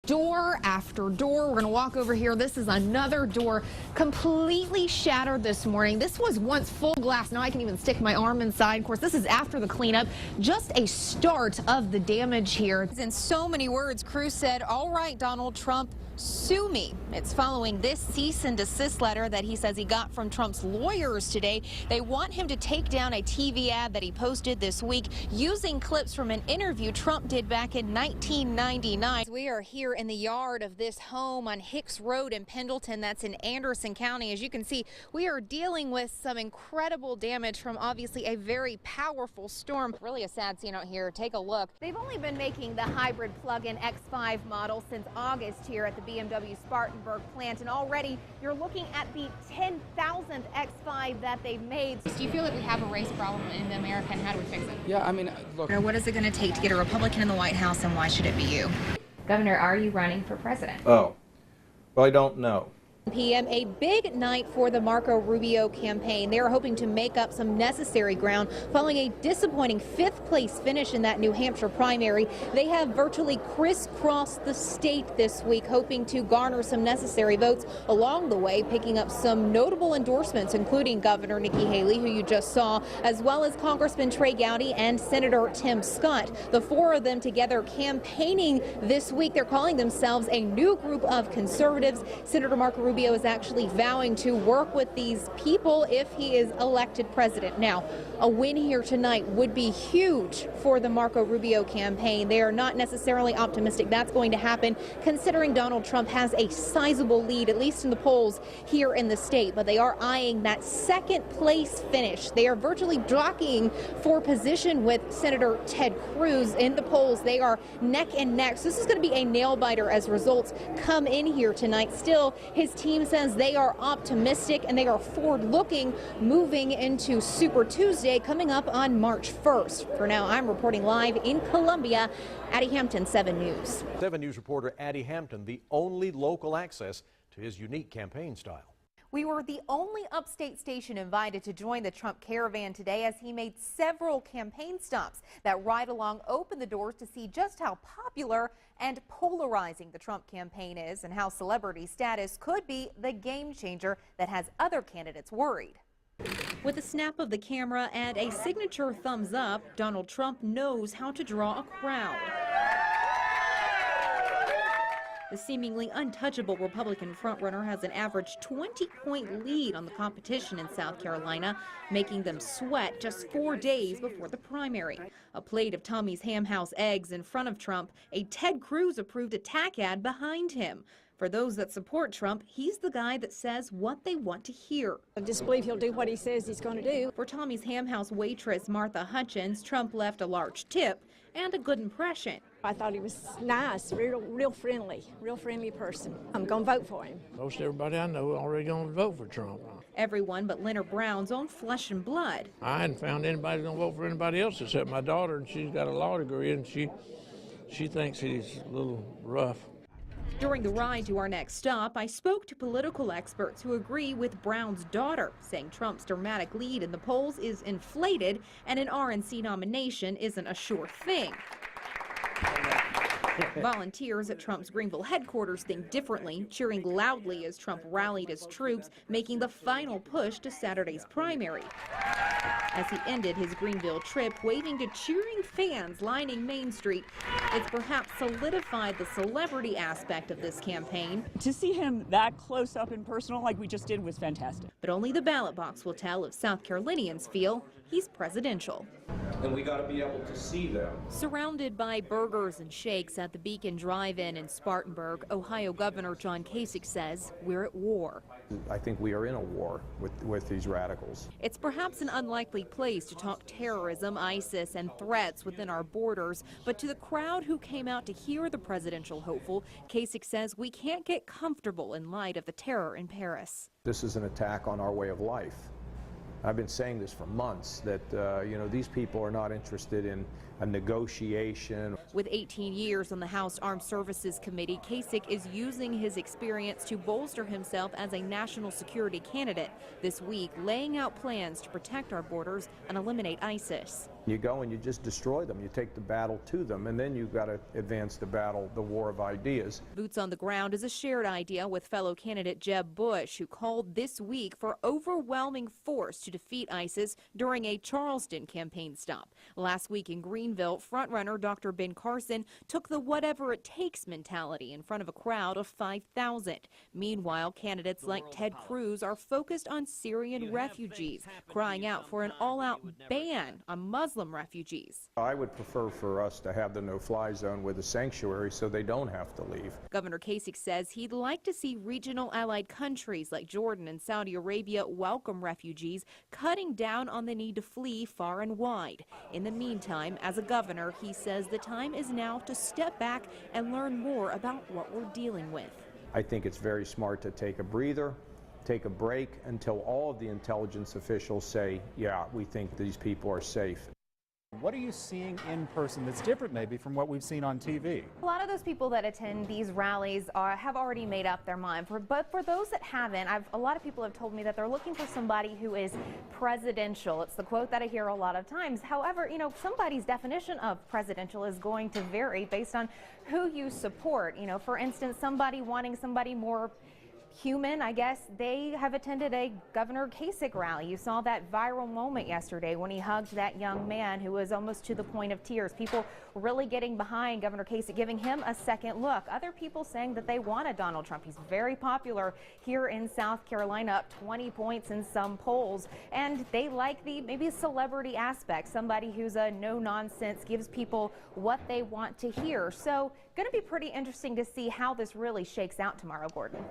Door after door. We're going to walk over here. This is another door completely shattered this morning. This was once full glass. Now I can even stick my arm inside. Of course, this is after the cleanup. Just a start of the damage here. In so many words, Cruz said, "All right, Donald Trump, sue me." It's following this cease and desist letter that he says he got from Trump's lawyers today. They want him to take down a TV ad that he posted this week using clips from an interview Trump did back in 1999. We are here in the yard of this home on Hicks Road in Pendleton. That's in Anderson County. As you can see, we are dealing with some incredible damage from obviously a very powerful storm. Really a sad scene out here. Take a look. They've only been making the hybrid plug-in X5 model since August here at the BMW Spartanburg plant, and already you're looking at the 10,000th X5 that they've made. Do you feel that we have a race problem in America, and how do we fix it? Yeah, I mean, look. What is it going to take to get a Republican in the White House, and why should it be you? Governor, are you running for president? Oh, well, I don't know. PM, a big night for the Marco Rubio campaign. They are hoping to make up some necessary ground following a disappointing 5th place finish in that New Hampshire primary. They have virtually crisscrossed the state this week, hoping to garner some necessary votes along the way, picking up some notable endorsements, including Governor Nikki Haley, who you just saw, as well as Congressman Trey Gowdy and Senator Tim Scott. The 4 of them together campaigning this week. They're calling themselves a new group of conservatives. Senator Marco Rubio is actually vowing to work with these people if he is elected president. Now, a win here tonight would be huge for the Marco Rubio campaign. They are not necessarily optimistic that's going to happen, considering Donald Trump has a sizable lead, at least in the polls here in the state, but they are eyeing that 2nd place finish. They are virtually jockeying for position with Senator Ted Cruz in the polls. They are neck and neck. So this is going to be a nail biter as results come in here tonight. Still, his team says they are optimistic and they are forward-looking, moving into Super Tuesday coming up on March 1st. For now, I'm reporting live in Columbia. Addie Hampton, 7 News. 7 News reporter Addie Hampton, the only local access to his unique campaign style. We were the only upstate station invited to join the Trump caravan today, as he made several campaign stops. That ride along opened the doors to see just how popular and polarizing the Trump campaign is, and how celebrity status could be the game changer that has other candidates worried. With a snap of the camera and a signature thumbs up, Donald Trump knows how to draw a crowd. The seemingly untouchable Republican frontrunner has an average 20-point lead on the competition in South Carolina, making them sweat just 4 days before the primary. A plate of Tommy's Ham House eggs in front of Trump, a Ted Cruz-approved attack ad behind him. For those that support Trump, he's the guy that says what they want to hear. I just believe he'll do what he says he's going to do. For Tommy's Ham House waitress Martha Hutchins, Trump left a large tip and a good impression. I thought he was nice, real friendly person. I'm going to vote for him. Most everybody I know already going to vote for Trump. Everyone but Leonard Brown's own flesh and blood. I hadn't found anybody going to vote for anybody else except my daughter, and she's got a law degree, and she thinks he's a little rough. During the ride to our next stop, I spoke to political experts who agree with Brown's daughter, saying Trump's dramatic lead in the polls is inflated and an RNC nomination isn't a sure thing. Volunteers at Trump's Greenville headquarters think differently, cheering loudly as Trump rallied his troops, making the final push to Saturday's primary. As he ended his Greenville trip, waving to cheering fans lining Main Street, it's perhaps solidified the celebrity aspect of this campaign. To see him that close up and personal like we just did was fantastic. But only the ballot box will tell if South Carolinians feel he's presidential. And we got to be able to see them. Surrounded by burgers and shakes at the Beacon Drive-In in Spartanburg, Ohio Governor John Kasich says we're at war. I think we are in a war with these radicals. It's perhaps an unlikely place to talk terrorism, ISIS, and threats within our borders, but to the crowd who came out to hear the presidential hopeful, Kasich says we can't get comfortable in light of the terror in Paris. This is an attack on our way of life. I've been saying this for months, that these people are not interested in a negotiation. With 18 years on the House Armed Services Committee, Kasich is using his experience to bolster himself as a national security candidate. This week, laying out plans to protect our borders and eliminate ISIS. You go and you just destroy them. You take the battle to them, and then you've got to advance the battle, the war of ideas. Boots on the ground is a shared idea with fellow candidate Jeb Bush, who called this week for overwhelming force to defeat ISIS during a Charleston campaign stop. Last week in Greenville, frontrunner Dr. Ben Carson took the whatever-it-takes mentality in front of a crowd of 5,000. Meanwhile, candidates like Ted Cruz are focused on Syrian refugees, crying out for an all-out ban on Muslim refugees. I would prefer for us to have the no-fly zone with a sanctuary so they don't have to leave. Governor Kasich says he'd like to see regional allied countries like Jordan and Saudi Arabia welcome refugees, cutting down on the need to flee far and wide. In the meantime, as a governor, he says the time is now to step back and learn more about what we're dealing with. I think it's very smart to take a breather, take a break until all of the intelligence officials say, yeah, we think these people are safe. What are you seeing in person that's different maybe from what we've seen on TV? A lot of those people that attend these rallies have already made up their mind. But for those that haven't, a lot of people have told me that they're looking for somebody who is presidential. It's the quote that I hear a lot of times. However, you know, somebody's definition of presidential is going to vary based on who you support. You know, for instance, somebody wanting somebody more human, I guess, they have attended a Governor Kasich rally. You saw that viral moment yesterday when he hugged that young man who was almost to the point of tears. People really getting behind Governor Kasich, giving him a second look. Other people saying that they wanted Donald Trump. He's very popular here in South Carolina, up 20 points in some polls, and they like the maybe a celebrity aspect, somebody who's a no-nonsense, gives people what they want to hear. So going to be pretty interesting to see how this really shakes out tomorrow, Gordon.